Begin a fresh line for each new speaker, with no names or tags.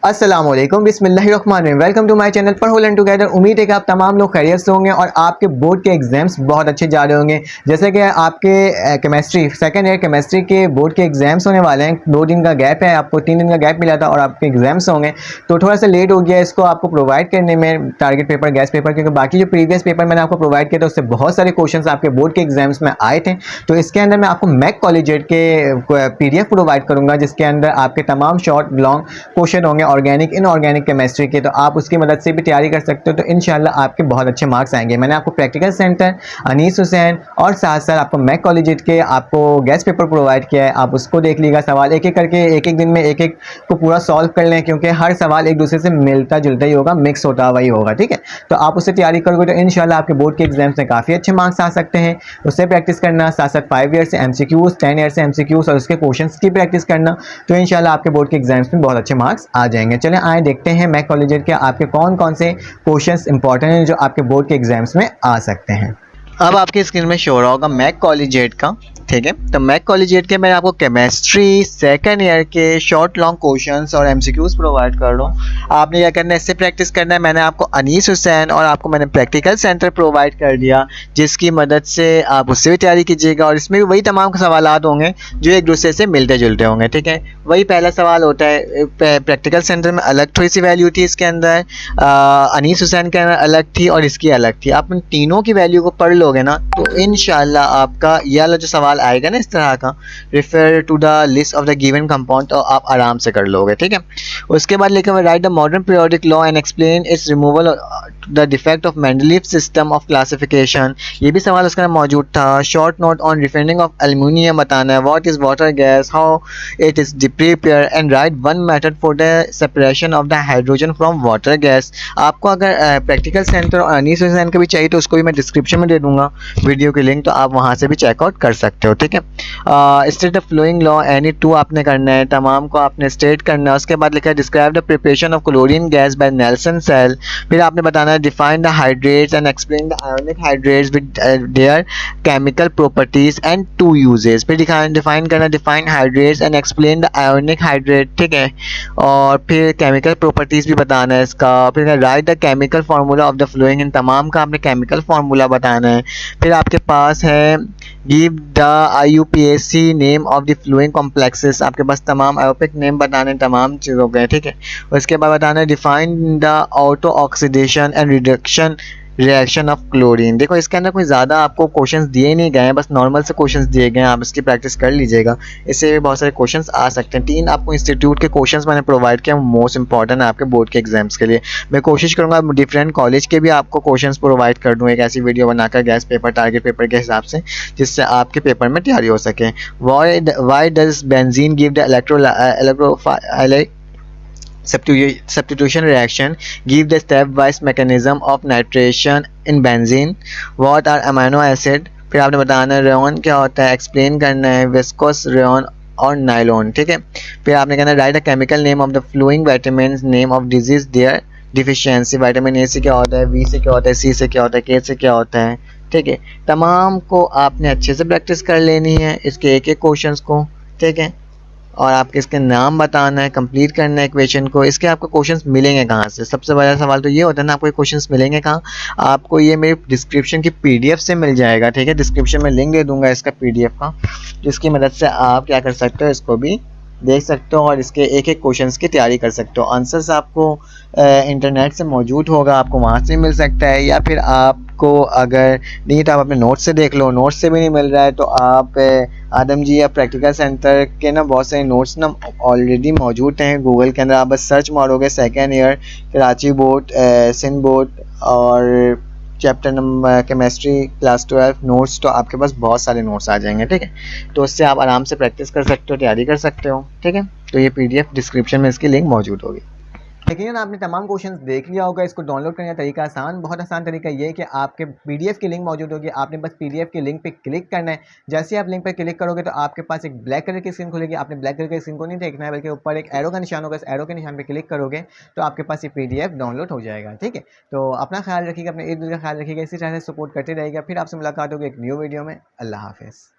अस्सलामुअलैकुम बिस्मिल्लाहिर्रहमानिर्रहीम। Welcome to my channel पर होल एंड टुगेदर। उम्मीद है कि आप तमाम लोग खैरियत से होंगे और आपके बोर्ड के एग्जाम्स बहुत अच्छे जा रहे होंगे। जैसे कि आपके केमिस्ट्री सेकंड ईयर केमिस्ट्री के बोर्ड के एग्जाम्स होने वाले हैं। 2 दिन का गैप है, आपको 3 दिन का गैप मिला था और आपके एग्जाम्स होंगे, तो थोड़ा सा लेट हो गया इसको आपको प्रोवाइड करने में, टारगेट पेपर, गैस पेपर, क्योंकि बाकी जो प्रीवियस पेपर मैंने आपको प्रोवाइड किया था उससे बहुत सारे क्वेश्चन आपके बोर्ड के एग्जाम्स में आए थे। तो इसके अंदर मैं आपको मैक कॉलेजिएट के PDF प्रोवाइड करूंगा, जिसके अंदर आपके तमाम शॉर्ट लॉन्ग क्वेश्चन होंगे ऑर्गेनिक इनऑर्गेनिक केमिस्ट्री के, तो आप उसकी मदद से भी तैयारी कर सकते हो। तो इंशाल्लाह आपके बहुत अच्छे मार्क्स आएंगे। मैंने आपको प्रैक्टिकल सेंटर, अनीस हुसैन और साथ साथ आपको मैक कॉलेजिएट के आपको गैस पेपर प्रोवाइड किया है। आप उसको देख लीजिएगा, सवाल एक एक करके एक एक दिन में एक एक को पूरा सॉल्व कर लें, क्योंकि हर सवाल एक दूसरे से मिलता जुलता ही होगा, मिक्स होता हुआ ही होगा। ठीक है, तो आप उससे तैयारी करोगे तो इंशाल्लाह आपके बोर्ड के एग्जाम्स में काफ़ी अच्छे मार्क्स आ सकते हैं। उससे प्रैक्टिस करना, साथ साथ 5 ईयर से MCQs, 10 ईयर से MCQs और उसके क्वेश्चंस की प्रैक्टिस करना, तो इंशाल्लाह आपके बोर्ड के एग्जाम्स में बहुत अच्छे मार्क्स आ जाएंगे। चलें आए देखते हैं मैक कॉलेजिएट के आपके कौन कौन से क्वेश्चंस इंपॉर्टेंट हैं जो आपके बोर्ड के एग्जाम्स में आ सकते हैं। अब आपकी स्क्रीन में शो हो रहा होगा मैक कॉलेजिएट का। ठीक है, तो मैक कॉलेजिएट के मैं आपको केमिस्ट्री सेकंड ईयर के शॉर्ट लॉन्ग क्वेश्चंस और MCQs प्रोवाइड कर रहा हूँ। आपने क्या करना है, इससे प्रैक्टिस करना है। मैंने आपको अनीस हुसैन और आपको मैंने प्रैक्टिकल सेंटर प्रोवाइड कर दिया, जिसकी मदद से आप उससे भी तैयारी कीजिएगा और इसमें भी वही तमाम सवाल होंगे जो एक दूसरे से मिलते जुलते होंगे। ठीक है, वही पहला सवाल होता है। प्रैक्टिकल सेंटर में अलग थोड़ी सी वैल्यू थी, इसके अंदर अनीस हुसैन के अंदर अलग थी और इसकी अलग थी। आप उन तीनों की वैल्यू को पढ़ लोगे ना, तो इंशाल्लाह आपका यह वाला जो सवाल आएगा ना इस तरह का, refer to the list of the given compound, तो आप आराम से कर लोगे। ठीक है, उसके बाद लिखा हुआ right the modern periodic law and explain it's removal the defect of Mendeleev system of classification, ये भी सवाल उसका मौजूद था। Short note on refining of aluminium बताना है, what is water gas, how it is prepare and right one method for the separation of the hydrogen from water gas. आपको अगर प्रैक्टिकल सेंटर और अनीस हुसैन का भी चाहिए तो उसको भी मैं डिस्क्रिप्शन में दे दूंगा वीडियो की लिंक, तो आप वहां से भी चेकआउट कर सकते हो। ठीक है, state the flowing law any two आपने करना है, तमाम को आपने स्टेट करना है। उसके बाद लिखा है describe the preparation of chlorine gas by Nelson cell, फिर आपने बताना है define the hydrates and explain the ionic hydrates with their chemical properties and two uses, फिर डिफाइन करना define hydrates and explain the ionic hydrate. ठीक है, और फिर केमिकल प्रॉपर्टीज भी बताना है इसका, फिर write the chemical formula of the following, इन तमाम का आपने केमिकल फार्मूला बताना है। फिर आपके पास है give the IUPAC name of the flowing complexes, आपके पास तमाम आयोपिक नेम बताने, तमाम चीज़ों के। ठीक है, उसके बाद बताना है define the auto oxidation and reduction reaction of chlorine. देखो इसके अंदर कोई ज़्यादा आपको क्वेश्चंस दिए नहीं गए हैं, बस नॉर्मल से क्वेश्चंस दिए गए हैं, आप इसकी प्रैक्टिस कर लीजिएगा, इससे भी बहुत सारे क्वेश्चंस आ सकते हैं। 3 आपको इंस्टीट्यूट के क्वेश्चंस मैंने प्रोवाइड किया, मोस्ट इंपॉर्टेंट है आपके बोर्ड के एग्जाम्स के लिए। मैं कोशिश करूँगा डिफरेंट कॉलेज के भी आपको क्वेश्चंस प्रोवाइड कर दूँ, एक ऐसी वीडियो बनाकर गैस पेपर, टारगेट पेपर के हिसाब से, जिससे आपके पेपर में तैयारी हो सके। Why does benzene give the substitution reaction, give the stepwise mechanism of nitration in benzene, what are amino acid, फिर आपने बताना है रेन क्या होता है, एक्सप्लेन करना है विस्कोस रेन और नाइलॉन। ठीक है, फिर आपने कहना है write the chemical name of the following vitamin, name of disease their deficiency, vitamin A से क्या होता है, बी से क्या होता है, सी से क्या होता है, के से क्या होता है। ठीक है, तमाम को आपने अच्छे से प्रैक्टिस कर लेनी है, इसके एक एक क्वेश्चंस को। ठीक है, और आपके इसके नाम बताना है, कंप्लीट करना है इक्वेशन को। इसके आपको क्वेश्चंस मिलेंगे कहाँ से, सबसे बड़ा सवाल तो ये होता है ना, आपको क्वेश्चंस मिलेंगे कहाँ, आपको ये मेरी डिस्क्रिप्शन की PDF से मिल जाएगा। ठीक है, डिस्क्रिप्शन में लिंक दे दूंगा इसका PDF का, जिसकी मदद से आप क्या कर सकते हो, इसको भी देख सकते हो और इसके एक एक क्वेश्चंस की तैयारी कर सकते हो। आंसर्स आपको इंटरनेट से मौजूद होगा, आपको वहाँ से मिल सकता है, या फिर आपको अगर नहीं तो आप अपने नोट्स से देख लो, नोट्स से भी नहीं मिल रहा है तो आप आदम जी या प्रैक्टिकल सेंटर के ना बहुत सारे नोट्स ना ऑलरेडी मौजूद हैं गूगल के अंदर। आप बस सर्च मारोगे second year Karachi board, Sindh board और chapter number chemistry class 12 notes, तो आपके पास बहुत सारे नोट्स आ जाएंगे। ठीक है, तो उससे आप आराम से प्रैक्टिस कर सकते हो, तैयारी कर सकते हो। ठीक है, तो ये PDF डिस्क्रिप्शन में इसकी लिंक मौजूद होगी। यकीनन आपने तमाम क्वेश्चंस देख लिया होगा। इसको डाउनलोड करने का तरीका आसान, बहुत आसान तरीका ये है कि आपके PDF की लिंक मौजूद होगी, आपने बस PDF की लिंक पे क्लिक करना है। जैसे आप लिंक पे क्लिक करोगे तो आपके पास एक ब्लैक कलर की स्क्रीन खुलेगी। आपने ब्लैक कलर की स्क्रीन को नहीं देखना है, बल्कि ऊपर एक एरो का निशान होगा, इस एरो के निशान पर क्लिक करोगे तो आपके पास ये PDF डाउनलोड हो जाएगा। ठीक है, तो अपना ख्याल रखिएगा, अपने इर्द गिर्द का ख्याल रखिएगा, इसी तरह से सपोर्ट करते रहेगा। फिर आपसे मुलाकात होगी एक न्यू वीडियो में। अल्लाह हाफिज़।